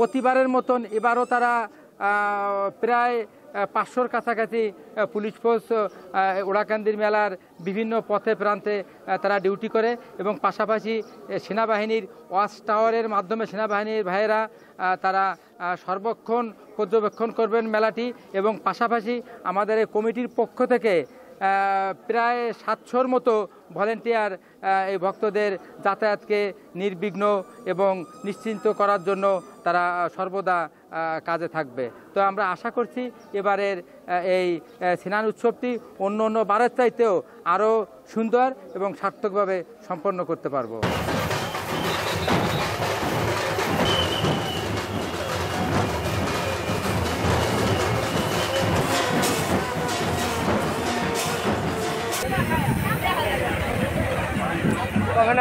প্রতিবারের মতন এবারও তারা প্রায় 500-র কাছাকাছি পুলিশ ফোর্স ওড়াকান্দির মেলার বিভিন্ন পথে প্রান্তে তারা ডিউটি করে এবং পাশাপাশি সেনাবাহিনীর ওয়াচ টাওয়ারের মাধ্যমে সেনাবাহিনীর ভাইয়েরা তারা সর্বক্ষণ পর্যবেক্ষণ করবেন মেলাটি এবং পাশাপাশি আমাদের এই কমিটির পক্ষ থেকে প্রায় 700-র মতো ভলেন্টিয়ার এই ভক্তদের যাতায়াতকে নির্বিঘ্ন এবং নিশ্চিন্ত করার জন্য তারা সর্বদা কাজে থাকবে। তো আমরা আশা করছি এবারের এই স্নান উৎসবটি অন্য অন্য বারের চাইতেও আরও সুন্দর এবং সার্থকভাবে সম্পন্ন করতে পারব।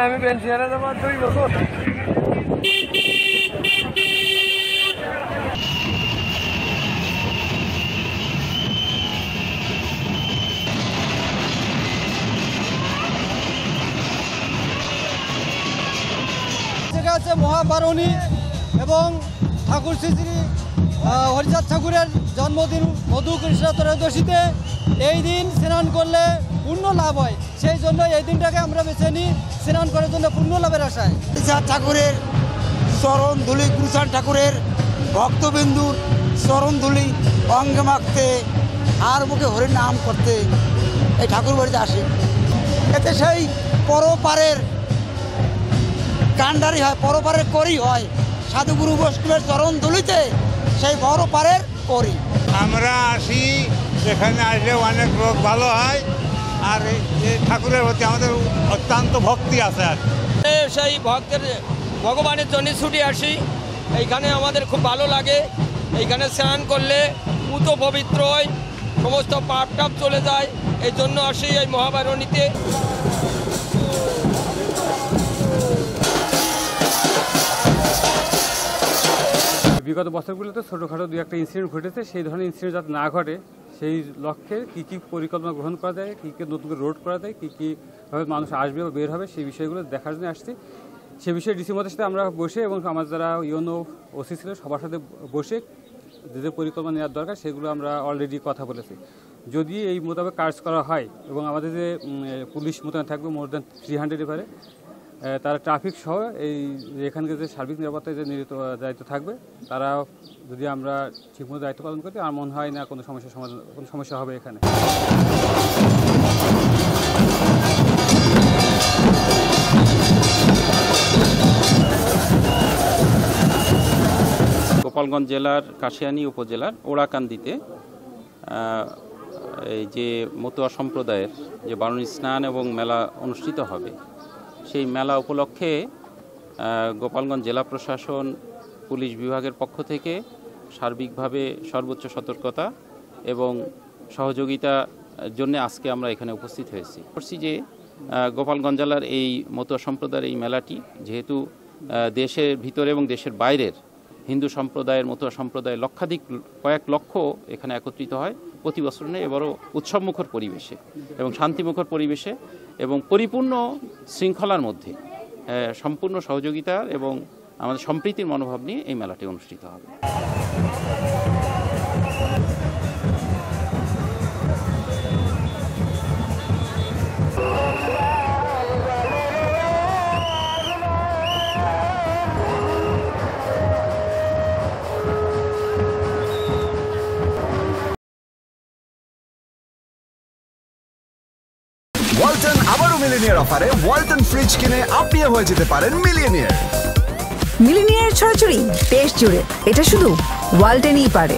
আমি পেনশনে জমা 2 বছর। হচ্ছে মহাবারণী এবং ঠাকুর শ্রী শ্রী হরিচাঁদ ঠাকুরের জন্মদিন মধুকৃষ্ণ ত্রয়োদশীতে এই দিন স্নান করলে পুণ্য লাভ হয়, সেই জন্য এই দিনটাকে আমরা বেছে নিই স্নান করার জন্য পুণ্য লাভের আশায়। হরিচাঁদ ঠাকুরের চরণ ধুলি, গুরুচাঁদ ঠাকুরের ভক্তবিন্দুর চরণ ধুলি অঙ্গে মাখতে আর মুখে হরির নাম করতে এই ঠাকুর বাড়িতে আসে। এতে সেই পরপারের কান্ডারি হয়, পরপারের করি হয়, সাধুগুরু বৈষ্ণবের চরণ ধুলিতে সেই পরপারের করি। আমরা আসি, এখানে আসলে অনেক রোগ ভালো হয় আর এই ঠাকুরের প্রতি আমাদের অত্যন্ত ভক্তি আছে। আর সেই ভক্তের ভগবানের জন্য ছুটি আসি, এইখানে আমাদের খুব ভালো লাগে। এইখানে স্নান করলে পুত পবিত্র হয়, সমস্ত পাপ টাপ চলে যায়, এই জন্য আসি এই মহাবারণীতে। বিগত বছরগুলোতে ছোটোখাটো 2-1টা ইনসিডেন্ট ঘটেছে, সেই ধরনের ইনসিডেন্ট যাতে না ঘটে সেই লক্ষ্যে কী পরিকল্পনা গ্রহণ করা যায়, কী নতুন করে রোড করা যায়, কীভাবে মানুষ আসবে বা বের হবে সেই বিষয়গুলো দেখার জন্য আসছি। সে বিষয়ে ডিসি মহোদয়ের সাথে আমরা বসে এবং আমার যারা ইউনো ওসি ছিল সবার সাথে বসে যে পরিকল্পনা নেওয়ার দরকার সেগুলো আমরা অলরেডি কথা বলেছি। যদি এই মোতাবেক কাজ করা হয় এবং আমাদের যে পুলিশ মোতায়েন থাকবে মোর দ্যান 300 এবারে, তারা ট্রাফিক সহ এই এখানকার যে সার্বিক নিরাপত্তায় যে দায়িত্ব থাকবে, তারা যদি আমরা ঠিকমতো দায়িত্ব পালন করি আমার মনে হয় না কোনো সমস্যা হবে এখানে। গোপালগঞ্জ জেলার কাশিয়ানী উপজেলার ওড়াকান্দিতে এই যে মতুয়া সম্প্রদায়ের যে বারুণী স্নান এবং মেলা অনুষ্ঠিত হবে, সেই মেলা উপলক্ষে গোপালগঞ্জ জেলা প্রশাসন পুলিশ বিভাগের পক্ষ থেকে সার্বিকভাবে সর্বোচ্চ সতর্কতা এবং সহযোগিতার জন্য আজকে আমরা এখানে উপস্থিত হয়েছি। বলছি যে গোপালগঞ্জ জেলার এই মতুয়া সম্প্রদায়ের এই মেলাটি যেহেতু দেশের ভিতরে এবং দেশের বাইরের হিন্দু সম্প্রদায়ের মতুয়া সম্প্রদায়ের কয়েক লক্ষ এখানে একত্রিত হয় প্রতি বছর নেই, এবারও উৎসবমুখর পরিবেশে এবং শান্তিমুখর পরিবেশে এবং পরিপূর্ণ শৃঙ্খলার মধ্যে সম্পূর্ণ সহযোগিতার এবং আমাদের সম্প্রীতির মনোভাব নিয়ে এই মেলাটি অনুষ্ঠিত হবে। ওয়ালটন আবারও মিলিনিয়ার অফারে ওয়ালটন ফ্রিজ কিনে আপনিও হয়ে যেতে পারেন মিলিয়নিয়ার। মিলিনিয়ার ছড়াছড়ি দেশ জুড়ে, এটা শুধু ওয়ালটনই পারে।